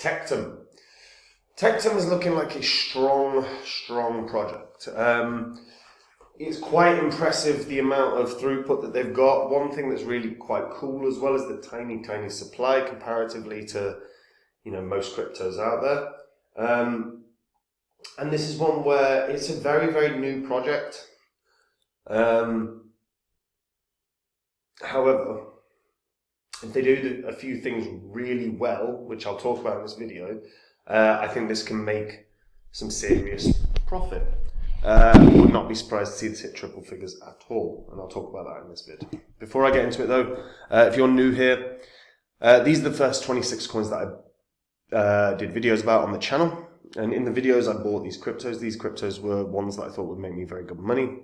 Tectum. Tectum is looking like a strong project. It's quite impressive the amount of throughput that they've got. One thing that's really quite cool as well is the tiny supply comparatively to, most cryptos out there. And this is one where it's a very new project. However, if they do a few things really well, which I'll talk about in this video, I think this can make some serious profit. Would not be surprised to see this hit triple figures at all, and I'll talk about that in this vid. Before I get into it though, if you're new here, these are the first 26 coins that I did videos about on the channel, and in the videos I bought these cryptos. These cryptos were ones that I thought would make me very good money,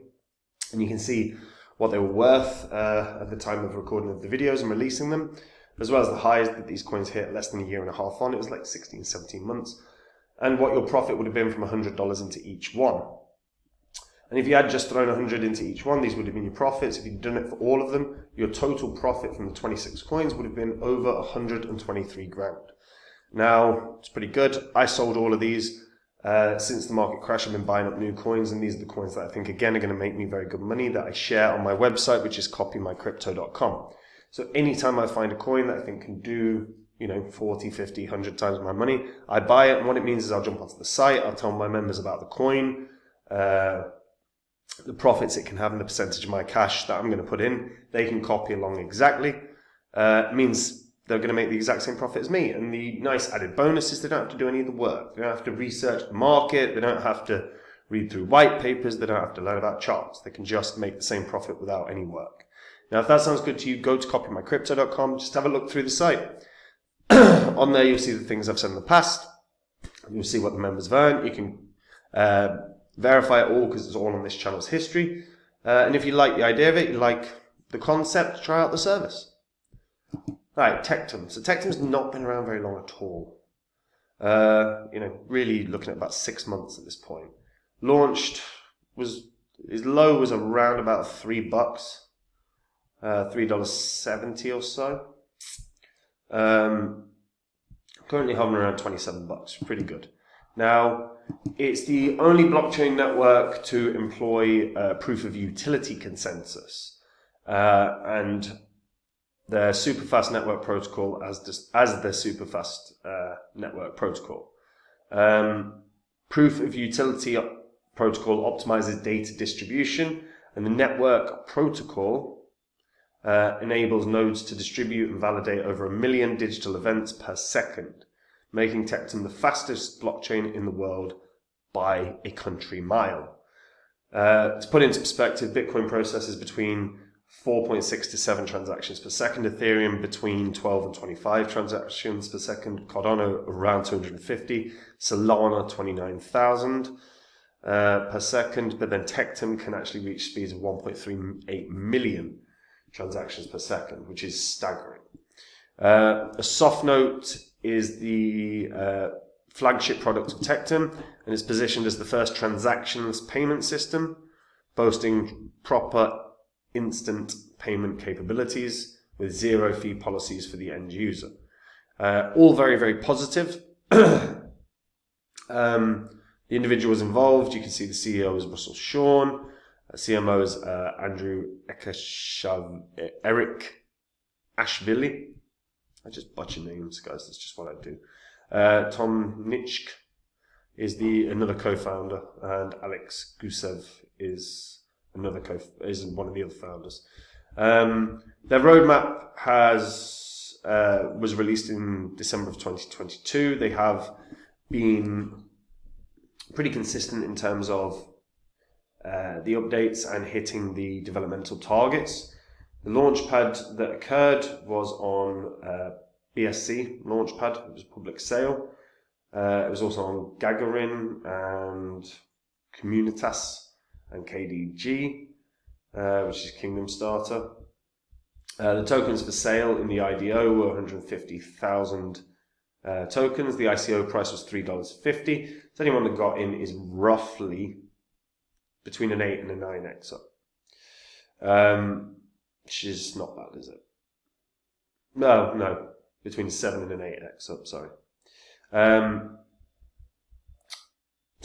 and you can see what they were worth at the time of recording of the videos and releasing them, as well as the highs that these coins hit less than a year and a half on. It was like 16, 17 months, and what your profit would have been from $100 into each one. And if you had just thrown 100 into each one, these would have been your profits. If you'd done it for all of them, your total profit from the 26 coins would have been over 123 grand. Now, it's pretty good. I sold all of these since the market crash. I've been buying up new coins, and these are the coins that I think, again, are going to make me very good money that I share on my website, which is copymycrypto.com. So anytime I find a coin that I think can do 40, 50, 100 times my money, I buy it. And what it means is I'll jump onto the site, I'll tell my members about the coin, the profits it can have, and the percentage of my cash that I'm going to put in. They can copy along exactly. It means they're going to make the exact same profit as me. And the nice added bonus is they don't have to do any of the work. They don't have to research the market. They don't have to read through white papers. They don't have to learn about charts. They can just make the same profit without any work. Now, if that sounds good to you, go to copymycrypto.com. Just have a look through the site. On there, you'll see the things I've said in the past. You'll see what the members have earned. You can verify it all because it's all on this channel's history. And if you like the idea of it, you like the concept, try out the service. Right, Tectum. So Tectum's not been around very long at all. Really looking at about 6 months at this point. Launched his low was around about $3, $3.70 or so. Currently hovering around $27, pretty good. Now, it's the only blockchain network to employ proof of utility consensus, and the superfast network protocol as the superfast network protocol. Proof of utility protocol optimizes data distribution, and the network protocol enables nodes to distribute and validate over 1 million digital events per second, making Tectum the fastest blockchain in the world by a country mile. To put into perspective, Bitcoin processes between 4.6 to 7 transactions per second, Ethereum between 12 and 25 transactions per second, Cardano around 250, Solana 29,000 per second, but then Tectum can actually reach speeds of 1.38 million transactions per second, which is staggering. A SoftNote is the flagship product of Tectum, and it's positioned as the first transactions payment system, boasting proper instant payment capabilities with zero fee policies for the end user. All very positive. The individuals involved, you can see the CEO is Russell Shawn, CMO is Andrew Eric Ashvili. I just butcher names, guys. That's just what I do. Tom Nitschke is another co-founder, and Alex Gusev is one of the other founders. Their roadmap was released in December of 2022. They have been pretty consistent in terms of the updates and hitting the developmental targets. The launchpad that occurred was on BSC launchpad. It was public sale. It was also on Gagarin and Communitas and KDG, which is Kingdom Starter. The tokens for sale in the IDO were 150,000 tokens. The ICO price was $3.50. So anyone that got in is roughly between an 8 and a 9x up. Which is not bad, is it? No, between 7 and an 8x up, sorry. So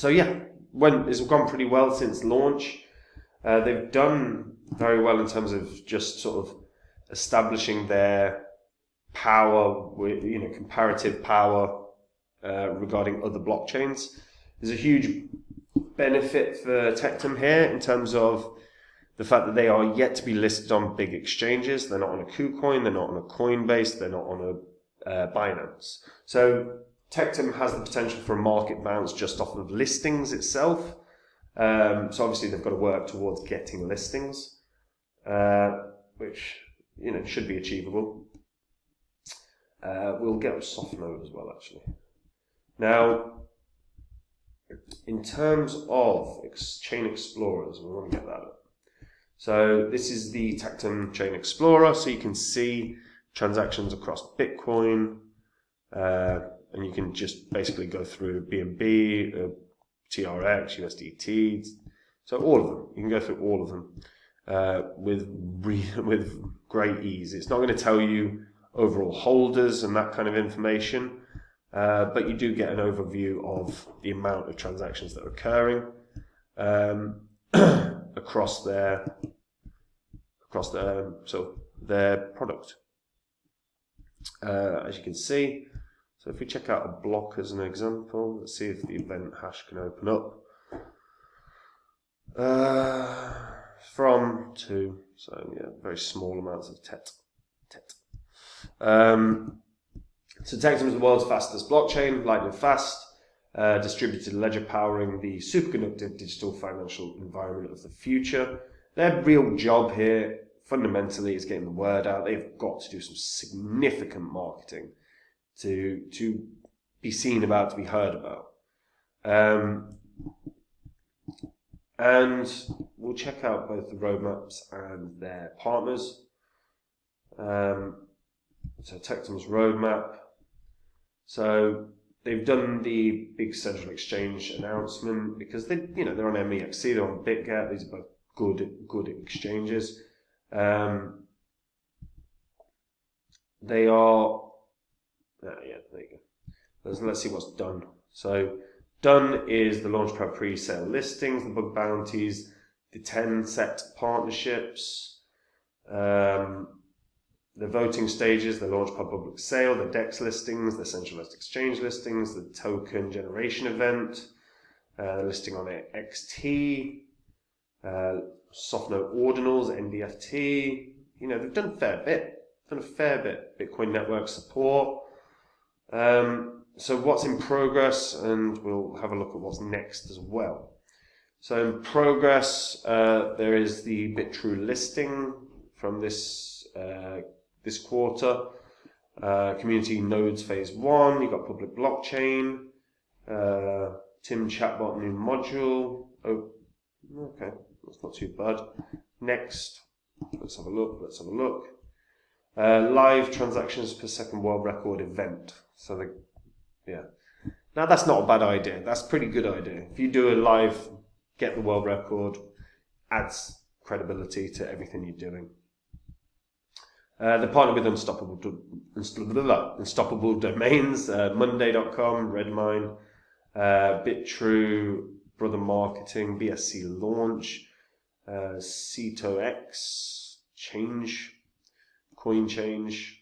yeah, it's gone pretty well since launch. They've done very well in terms of just sort of establishing their power, with comparative power regarding other blockchains. There's a huge benefit for Tectum here in terms of the fact that they are yet to be listed on big exchanges. They're not on a KuCoin, they're not on a Coinbase, they're not on a Binance. So Tectum has the potential for a market bounce just off of listings itself. So obviously they've got to work towards getting listings, which should be achievable. We'll get a SoftNote as well, actually. Now, in terms of Chain Explorers, we want to get that up. So this is the Tectum Chain Explorer, so you can see transactions across Bitcoin, and you can just basically go through BNB, TRX, USDT, so all of them. You can go through all of them with great ease. It's not going to tell you overall holders and that kind of information, but you do get an overview of the amount of transactions that are occurring across their product. As you can see, so if we check out a block as an example, let's see if the event hash can open up. From to, so yeah, very small amounts of TET. So Tectum is the world's fastest blockchain, lightning fast, distributed ledger powering the superconductive digital financial environment of the future. Their real job here, fundamentally, is getting the word out. They've got to do some significant marketing to be seen about, to be heard about. And we'll check out both the roadmaps and their partners. So Tectum's roadmap. So they've done the big central exchange announcement because they're on MEXC, they're on BitGet. These are both good exchanges. They are. Yeah, there you go. Let's see what's done. So done is the Launchpad pre-sale listings, the bug bounties, the 10 set partnerships, the voting stages, the Launchpad public sale, the DEX listings, the centralized exchange listings, the token generation event, listing on XT, SoftNote ordinals, NDFT. They've done a fair bit. Bitcoin network support. So what's in progress, and we'll have a look at what's next as well. So in progress, there is the BitTrue listing from this quarter. Community nodes phase 1. You've got public blockchain. Tim chatbot new module. Oh, okay, that's not too bad. Next, let's have a look. Live transactions per second world record event. So now that's not a bad idea. That's a pretty good idea. If you do a live, get the world record, adds credibility to everything you're doing. They partner with Unstoppable Domains, Monday.com, Redmine, BitTrue, Brother Marketing, BSC Launch, CetoX, Change, CoinChange,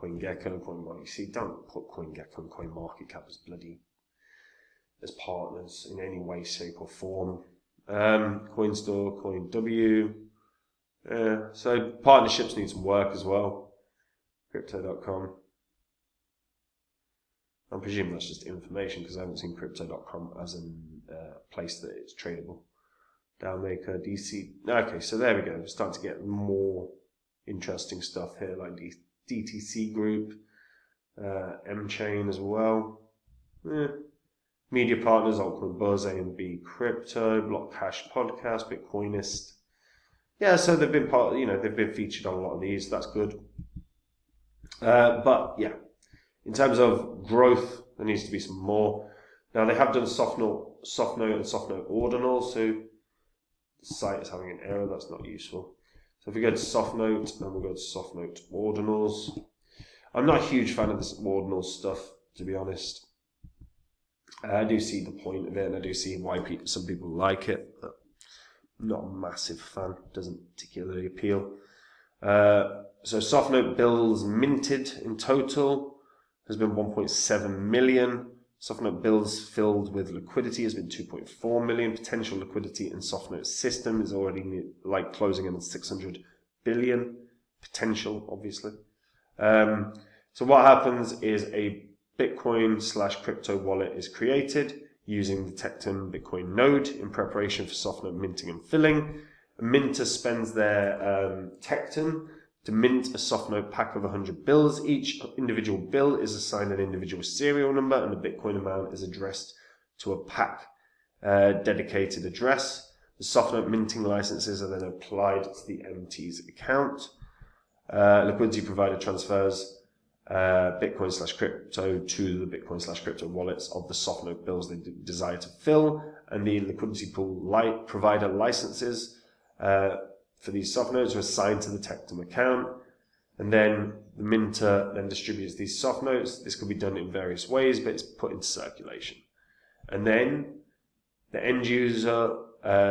CoinGecko, CoinMarketCap. Don't put CoinGecko and CoinMarketCap as partners in any way, shape, or form. CoinStore, CoinW. So partnerships need some work as well. Crypto.com. I'm presuming that's just information because I haven't seen Crypto.com as a place that it's tradable. Downmaker, DC. Okay, so there we go. We're starting to get more interesting stuff here, like DTC Group, M-Chain as well. Media partners, Altcoin Buzz, A&B Crypto, Block Hash Podcast, Bitcoinist. Yeah, so they've been featured on a lot of these. That's good. But yeah, in terms of growth, there needs to be some more. Now they have done SoftNote and SoftNote ordinals, so the site is having an error. That's not useful. So if we go to SoftNote and we'll go to SoftNote ordinals, I'm not a huge fan of this ordinal stuff, to be honest. I do see the point of it, and I do see why some people like it, but I'm not a massive fan. Doesn't particularly appeal. So SoftNote bills minted in total has been 1.7 million. SoftNote bills filled with liquidity has been 2.4 million. Potential liquidity in SoftNote's system is already like closing in on 600 billion. Potential, obviously. So what happens is a Bitcoin/crypto wallet is created using the Tectum Bitcoin node in preparation for SoftNote minting and filling. A minter spends their Tectum to mint a SoftNote pack of 100 bills. Each individual bill is assigned an individual serial number, and the Bitcoin amount is addressed to a pack dedicated address. The SoftNote minting licenses are then applied to the MT's account. Liquidity provider transfers Bitcoin/crypto to the Bitcoin/crypto wallets of the SoftNote bills they desire to fill, and the liquidity pool provider licenses for these SoftNotes are assigned to the Tectum account, and then the minter then distributes these SoftNotes. This could be done in various ways, but it's put into circulation, and then the end user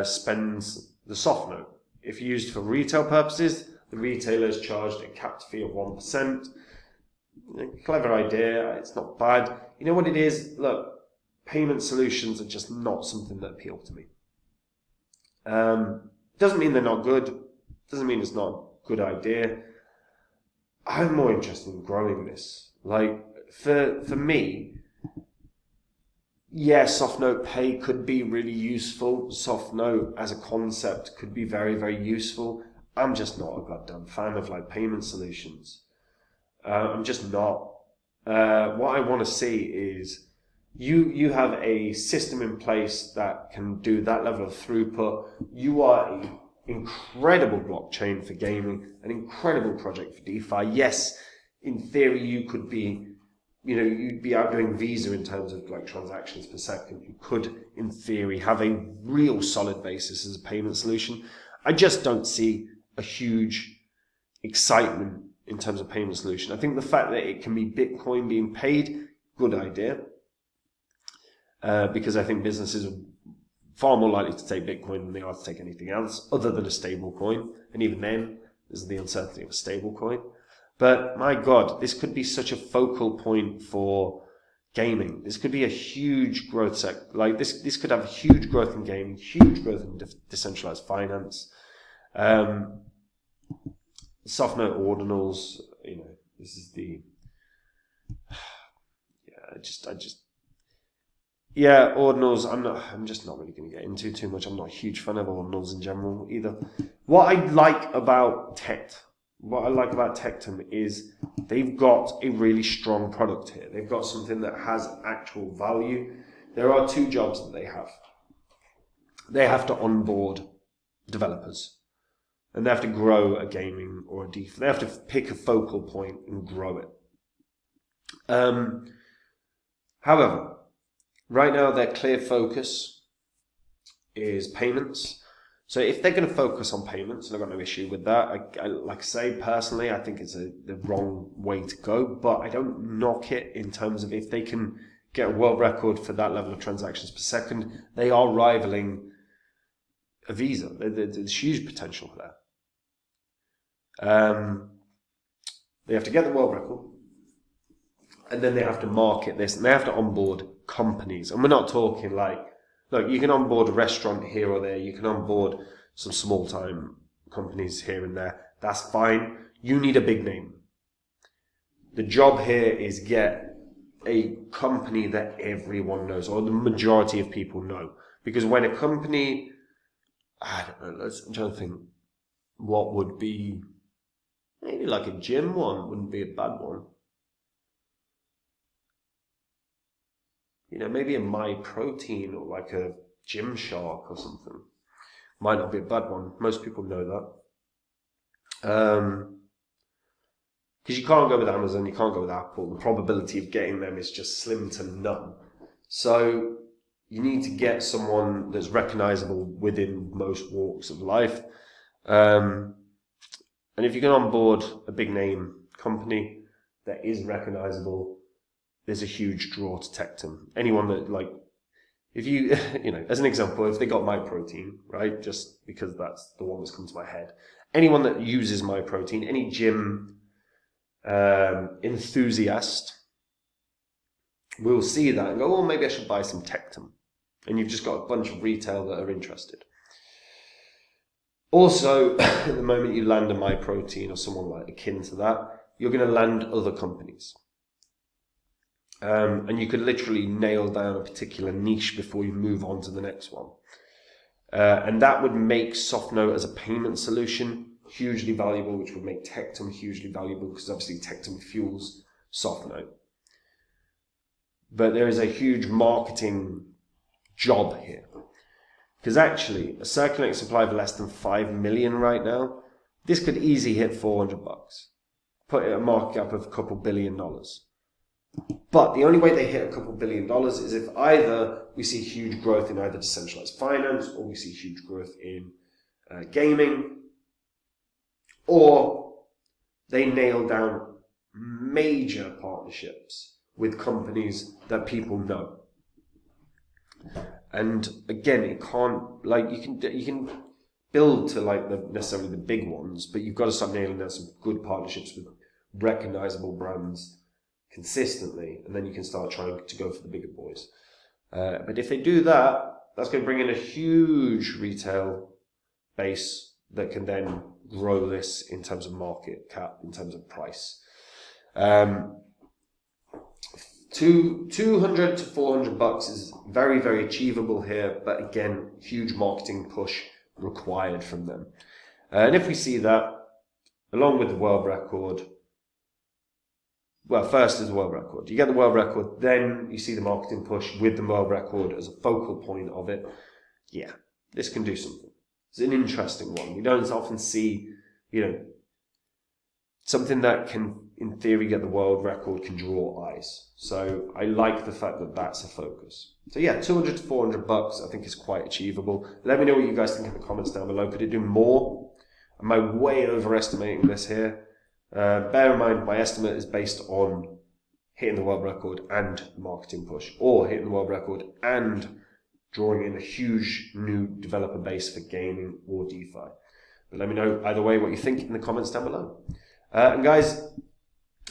spends the SoftNote. If used for retail purposes, the retailer is charged a capped fee of 1%. Clever idea, it's not bad. You know what it is? Look, payment solutions are just not something that appeal to me. Doesn't mean they're not good. Doesn't mean it's not a good idea. I'm more interested in growing this. Like, for me, yeah, SoftNote Pay could be really useful. SoftNote as a concept could be very, very useful. I'm just not a goddamn fan of like payment solutions. I'm just not. What I want to see is you have a system in place that can do that level of throughput. You are an incredible blockchain for gaming, an incredible project for DeFi. Yes, in theory, you could be, you'd be outdoing Visa in terms of like transactions per second. You could, in theory, have a real solid basis as a payment solution. I just don't see a huge excitement in terms of payment solution. I think the fact that it can be Bitcoin being paid, good idea. Because I think businesses are far more likely to take Bitcoin than they are to take anything else other than a stable coin. And even then, there's the uncertainty of a stable coin. But my God, this could be such a focal point for gaming. This could be a huge growth sector. Like this could have huge growth in gaming, huge growth in decentralized finance. SoftNote ordinals, this is the, ordinals, I'm just not really going to get into too much. I'm not a huge fan of ordinals in general either. What I like about Tectum is they've got a really strong product here. They've got something that has actual value. There are two jobs that they have. They have to onboard developers. And they have to grow a gaming or a DeFi. They have to pick a focal point and grow it. However, right now their clear focus is payments. So if they're going to focus on payments, and I've got no issue with that. Like I say, personally, I think it's the wrong way to go, but I don't knock it in terms of if they can get a world record for that level of transactions per second, they are rivaling a Visa. There's huge potential there. They have to get the world record, and then they have to market this, and they have to onboard companies. And we're not talking like, look, you can onboard a restaurant here or there, you can onboard some small-time companies here and there. That's fine. You need a big name. The job here is get a company that everyone knows, or the majority of people know. Because when a company, I don't know, I'm trying to think what would be, maybe like a gym one wouldn't be a bad one. Maybe a MyProtein or like a Gymshark or something. Might not be a bad one. Most people know that. Because you can't go with Amazon, you can't go with Apple. The probability of getting them is just slim to none. So you need to get someone that's recognizable within most walks of life. And if you can onboard a big name company that is recognizable, there's a huge draw to Tectum. Anyone that, like, if you, as an example, if they got MyProtein, right, just because that's the one that's come to my head, anyone that uses MyProtein, any gym enthusiast will see that and go, oh, maybe I should buy some Tectum. And you've just got a bunch of retail that are interested. Also, at the moment you land a MyProtein or someone like akin to that, you're going to land other companies. And you could literally nail down a particular niche before you move on to the next one. And that would make SoftNote as a payment solution hugely valuable, which would make Tectum hugely valuable because obviously Tectum fuels SoftNote. But there is a huge marketing job here. Because actually, a circulating supply of less than 5 million right now, this could easily hit $400. Put it at a market cap of a couple $1 billion. But the only way they hit a couple $1 billion is if either we see huge growth in either decentralized finance, or we see huge growth in gaming, or they nail down major partnerships with companies that people know. And again, it can't, like, you can build to like necessarily the big ones, but you've got to start nailing down some good partnerships with recognizable brands consistently, and then you can start trying to go for the bigger boys. But if they do that, that's going to bring in a huge retail base that can then grow this in terms of market cap, in terms of price. 200 to $400 is very, very achievable here, but again, huge marketing push required from them. And if we see that, along with the world record, well, first is the world record. You get the world record, then you see the marketing push with the world record as a focal point of it. Yeah, this can do something. It's an interesting one. You don't often see, something that can, in theory, get the world record can draw eyes. So I like the fact that that's a focus. So yeah, 200 to $400 I think is quite achievable. Let me know what you guys think in the comments down below. Could it do more? Am I way overestimating this here? Bear in mind, my estimate is based on hitting the world record and the marketing push, or hitting the world record and drawing in a huge new developer base for gaming or DeFi. But let me know either way what you think in the comments down below. And guys,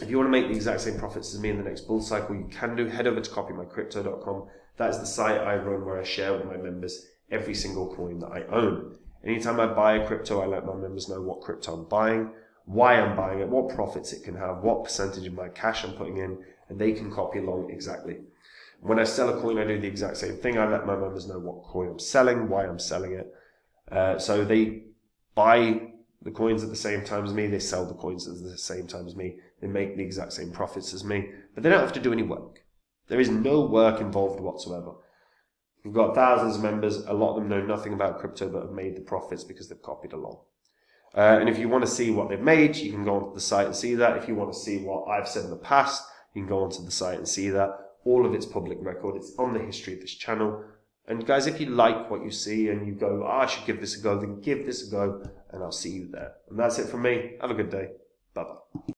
if you want to make the exact same profits as me in the next bull cycle, you can do. Head over to copymycrypto.com. That is the site I run where I share with my members every single coin that I own. Anytime I buy a crypto, I let my members know what crypto I'm buying, why I'm buying it, what profits it can have, what percentage of my cash I'm putting in, and they can copy along exactly. When I sell a coin, I do the exact same thing. I let my members know what coin I'm selling, why I'm selling it. So they buy the coins at the same time as me, they sell the coins at the same time as me, they make the exact same profits as me, but they don't have to do any work. There is no work involved whatsoever. We've got thousands of members, a lot of them know nothing about crypto but have made the profits because they've copied along. And if you want to see what they've made, you can go onto the site and see that. If you want to see what I've said in the past, you can go onto the site and see that. All of it's public record. It's on the history of this channel. And guys, if you like what you see and you go, I should give this a go, then give this a go, and I'll see you there. And that's it from me. Have a good day. Bye-bye.